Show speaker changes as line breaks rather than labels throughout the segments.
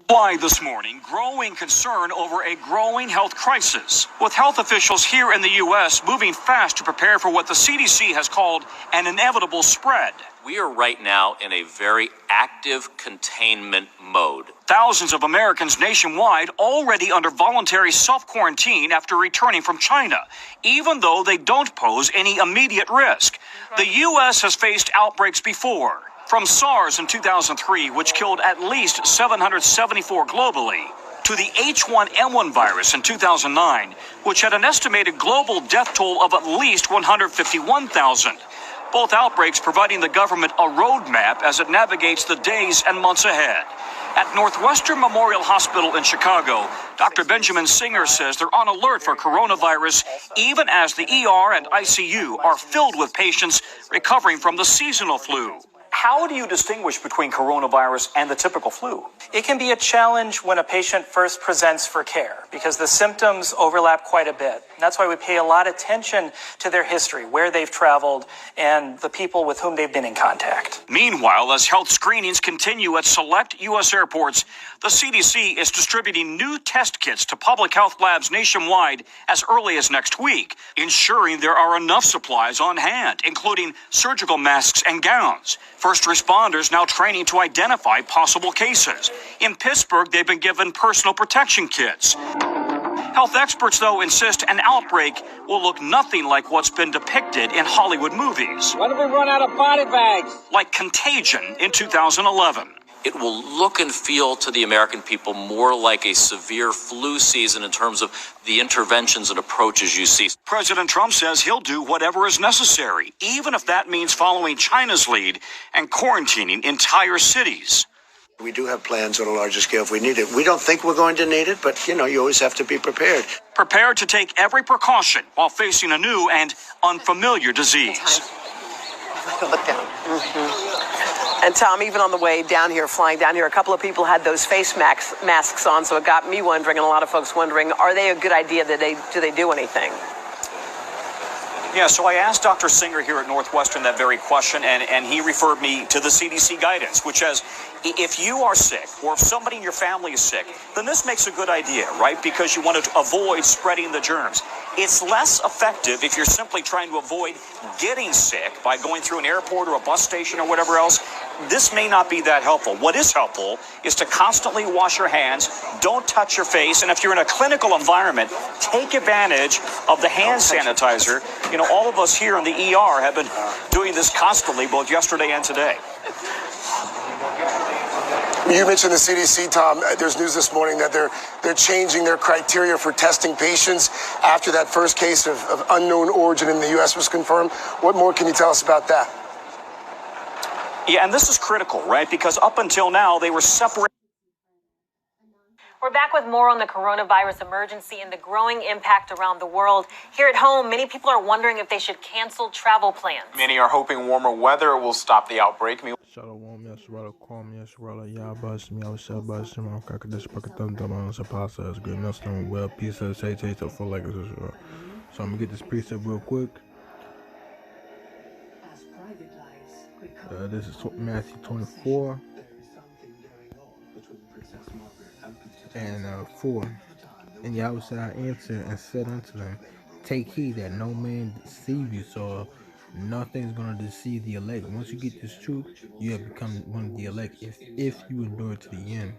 Why this morning, growing concern over a growing health crisis, with health officials here in the U.S. moving fast to prepare for what the CDC has called an inevitable spread.
We are right now in a very active containment mode.
Thousands of Americans nationwide already under voluntary self-quarantine after returning from China, even though they don't pose any immediate risk. The U.S. has faced outbreaks before. From SARS in 2003, which killed at least 774 globally, to the H1N1 virus in 2009, which had an estimated global death toll of at least 151,000. Both outbreaks providing the government a roadmap as it navigates the days and months ahead. At Northwestern Memorial Hospital in Chicago, Dr. Benjamin Singer says they're on alert for coronavirus, even as the ER and ICU are filled with patients recovering from the seasonal flu. How do you distinguish between coronavirus and the typical flu?
It can be a challenge when a patient first presents for care because the symptoms overlap quite a bit. That's why we pay a lot of attention to their history, where they've traveled, and the people with whom they've been in contact.
Meanwhile, as health screenings continue at select U.S. airports, the CDC is distributing new test kits to public health labs nationwide as early as next week, ensuring there are enough supplies on hand, including surgical masks and gowns. First responders now training to identify possible cases. In Pittsburgh, they've been given personal protection kits. Health experts, though, insist an outbreak will look nothing like what's been depicted in Hollywood movies.
When did we run out of body bags?
Like Contagion in 2011.
It will look and feel to the American people more like a severe flu season in terms of the interventions and approaches you see.
President Trump says he'll do whatever is necessary, even if that means following China's lead and quarantining entire cities.
We do have plans on a larger scale if we need it. We don't think we're going to need it, but, you always have to be prepared.
Prepared to take every precaution while facing a new and unfamiliar disease.
Look down. And Tom, even on the way down here, flying down here, a couple of people had those face masks on, so it got me wondering, and a lot of folks wondering, are they a good idea? Do they do anything?
Yeah, so I asked Dr. Singer here at Northwestern that very question, and he referred me to the CDC guidance, which says if you are sick or if somebody in your family is sick, then this makes a good idea, right? Because you want to avoid spreading the germs. It's less effective if you're simply trying to avoid getting sick by going through an airport or a bus station or whatever else. This may not be that helpful. What is helpful is to constantly wash your hands, don't touch your face, and if you're in a clinical environment, take advantage of the hand sanitizer. All of us here in the ER have been doing this constantly, both yesterday and today.
You mentioned the CDC, Tom. There's news this morning that they're changing their criteria for testing patients after that first case of unknown origin in the U.S. was confirmed. What more can you tell us about that?
Yeah, and this is critical, right? Because up until now, they were separated.
We're back with more on the coronavirus emergency and the growing impact around the world. Here at home, many people are wondering if they should cancel travel plans.
Many are hoping warmer weather will stop the outbreak.
Shalom, Yasrala, Kwam, Yasrala, Yabas, Meow, Shabas, Shimon, Kakadish, Pakatam, Daman, Sapasa, Good Nelson, Well, Pizza, Say, to full like this. So I'm gonna get this precept real quick. This is Matthew 24 and 4. And Yahweh answered and said unto them, take heed that no man deceive you, so nothing's going to deceive the elect. Once you get this truth, you have become one of the elect if you endure to the end.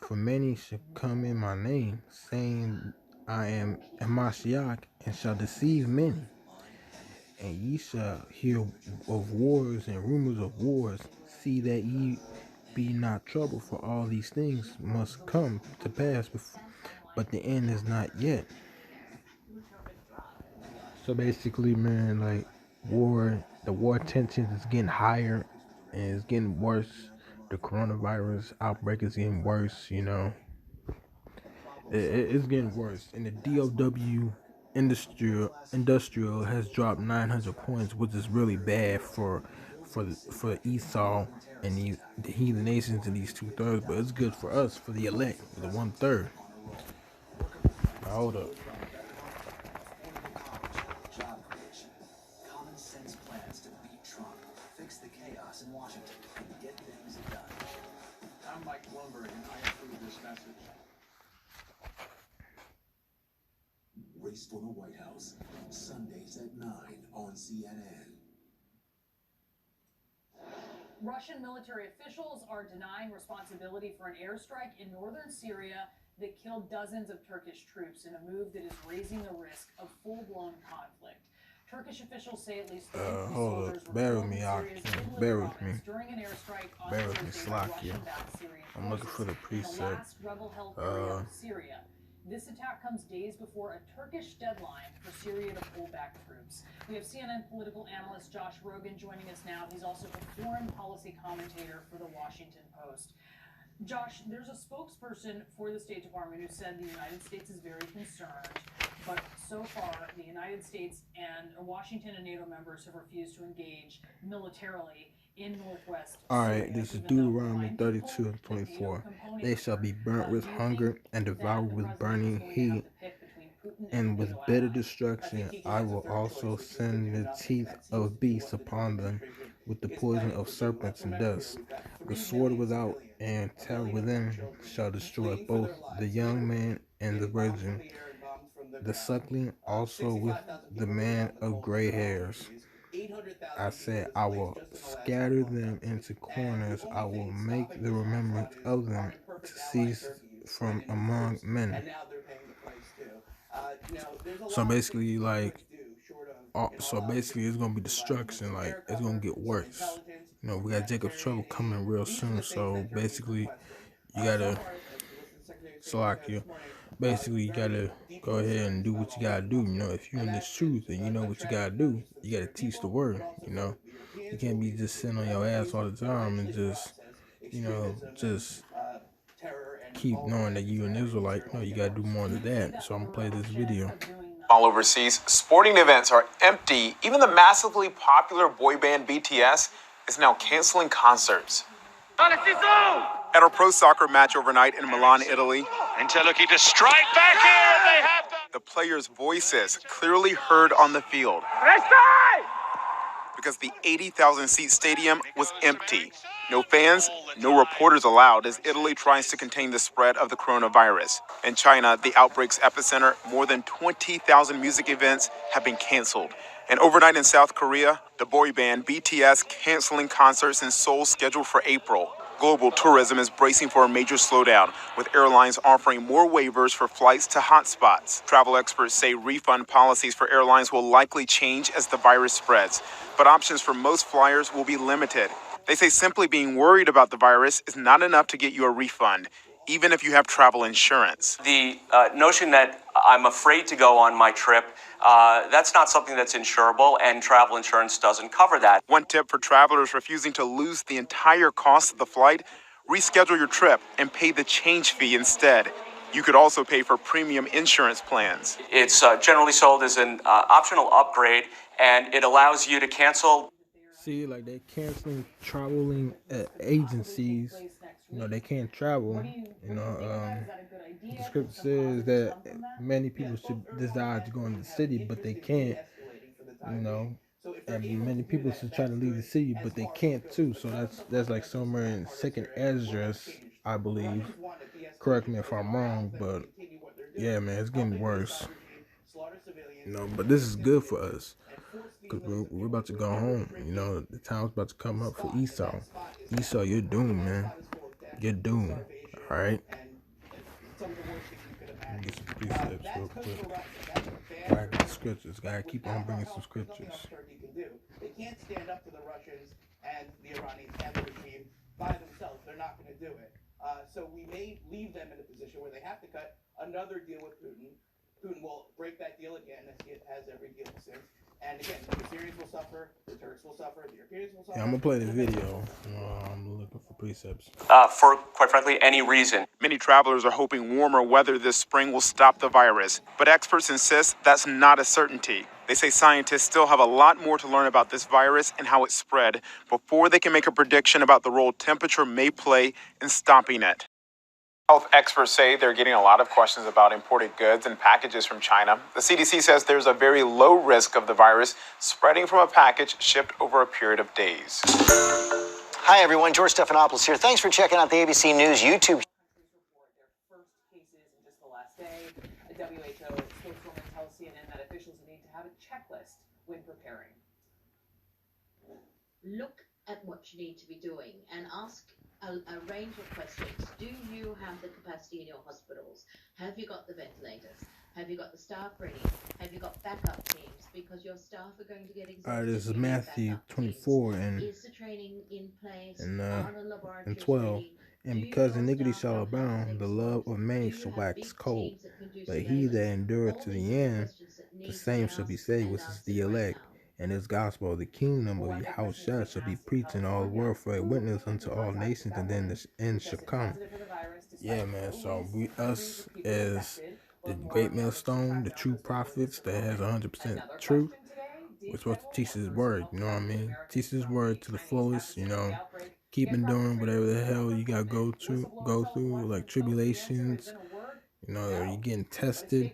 For many shall come in my name, saying, I am Mashiach, and shall deceive many. And ye shall hear of wars and rumors of wars. See that ye be not troubled, for all these things must come to pass, but the end is not yet. So basically, man, like the war tension is getting higher and it's getting worse. The coronavirus outbreak is getting worse, It's getting worse. And the DOW industrial has dropped 900 points, which is really bad for Esau and the heathen nations in these 2/3, but it's good for us, for the elect, for the 1/3. Now, hold up.
Common sense plans to beat Trump, fix the chaos in Washington, and get things done. I'm Mike Race for the White House, Sundays at 9 on CNN.
Russian military officials are denying responsibility for an airstrike in northern Syria that killed dozens of Turkish troops in a move that is raising the risk of full-blown conflict. Turkish officials say at least 3
hold
soldiers
up. Bear
were
with me,
killed
y'all.
in Syria's
Bear
Idlib
with me.
province during an airstrike on
Bear with me,
Thursday by
Slack, yeah.
Russian-backed Syrian
I'm looking for the
forces in the
precept.
last rebel-held area of Syria. This attack comes days before a Turkish deadline for Syria to pull back troops. We have CNN political analyst Josh Rogin joining us now. He's also a foreign policy commentator for The Washington Post. Josh, there's a spokesperson for the State Department who said the United States is very concerned, but so far the United States and Washington and NATO members have refused to engage militarily in northwest
All
Syria.
right, this is
Even though
Deuteronomy 32 and 24. They shall be burnt with hunger and devoured with burning heat, and with bitter destruction. I will also send the teeth of beasts upon them, with the poison of serpents and dust. The sword without and terror within shall destroy both the young man and the virgin, the suckling also with the man of gray hairs. I said, I will scatter them into corners. I will make the remembrance of them to cease from among men. So basically, like, it's gonna be destruction. Like, it's gonna get worse. You know, we got Jacob's Trouble coming real soon. So basically, you gotta Basically, you gotta go ahead and do what you gotta do. You know, if you're in this truth and you know what you gotta do, you gotta teach the word. You know, you can't be just sitting on your ass all the time and just keep knowing that you an Israelite. No, you gotta do more than that. So I'm gonna play this video.
All overseas, sporting events are empty. Even the massively popular boy band BTS is now canceling concerts. At a pro soccer match overnight in Milan, Italy,
Inter looking to strike back here, and they have done.
the players' voices clearly heard on the field because the 80,000-seat stadium was empty. No fans, no reporters allowed as Italy tries to contain the spread of the coronavirus. In China, the outbreak's epicenter, more than 20,000 music events have been canceled. And overnight in South Korea, the boy band BTS canceling concerts in Seoul scheduled for April. Global tourism is bracing for a major slowdown, with airlines offering more waivers for flights to hotspots. Travel experts say refund policies for airlines will likely change as the virus spreads, but options for most flyers will be limited. They say simply being worried about the virus is not enough to get you a refund, even if you have travel insurance.
The notion that I'm afraid to go on my trip, that's not something that's insurable, and travel insurance doesn't cover that.
One tip for travelers refusing to lose the entire cost of the flight: reschedule your trip and pay the change fee instead. You could also pay for premium insurance plans.
It's generally sold as an optional upgrade, and it allows you to cancel.
See, like, they're canceling traveling agencies. You know, they can't travel. You know, the script says that many people should desire to go in the city, but they can't. You know, and many people should try to leave the city, but they can't too. So that's like somewhere in Second Esdras, I believe. Correct me if I'm wrong, but yeah, man, it's getting worse. You know, but this is good for us, because we're about to go home. You know, the time's about to come up for Esau. Esau, you're doomed, man. You're doomed. All right? Let me get some precepts real quick. Gotta get the scriptures. Gotta keep on bringing some scriptures.
They can't stand up to the Russians and the Iranians and the regime by themselves. They're not going to do it. So we may leave them in a position where they have to cut another deal with Putin. Putin will break that deal again, as he has every deal since. And again, the Syrians will suffer, the Turks will suffer, the Europeans will suffer.
Yeah, I'm gonna play the video. I'm looking for precepts.
For, quite frankly, any reason.
Many travelers are hoping warmer weather this spring will stop the virus, but experts insist that's not a certainty. They say scientists still have a lot more to learn about this virus and how it spread before they can make a prediction about the role temperature may play in stopping it. Health experts say they're getting a lot of questions about imported goods and packages from China. The CDC says there's a very low risk of the virus spreading from a package shipped over a period of days.
Hi, everyone. George Stephanopoulos here. Thanks for checking out the ABC News YouTube.
First cases in just the last day. A WHO spokeswoman tells CNN that officials need to have a checklist when preparing.
Look at what you need to be doing and ask a range of questions. Do you have the capacity in your hospitals? Have you got the ventilators? Have you got the staff ready? Have you got backup teams? Because your staff are going to get exhausted.
This is Matthew 24 and
Is the training in place?
and
Are the laboratories
12.
ready?
And because iniquity shall abound, the love of many shall wax cold. But he that endureth to the end, the same shall be saved, which is the elect. And this gospel of the kingdom of Yahushua shall be preached in all the world for a witness unto all nations, and then the end shall come. Yeah, man. So us as the great millstone, the true prophets that has 100% truth, we're supposed to teach his word. You know what I mean? Teach his word to the fullest. You know, keep enduring whatever the hell you gotta go through, like tribulations. You know, you're getting tested.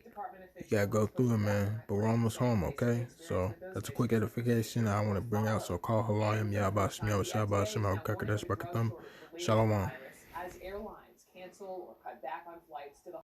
You gotta go through it, man. But we're almost home, okay? So that's a quick edification I want to bring out. So call Halayim Yabashim Yabashaba Shema Kakadash Bakatam. Shalom.
As airlines cancel or cut back on flights to the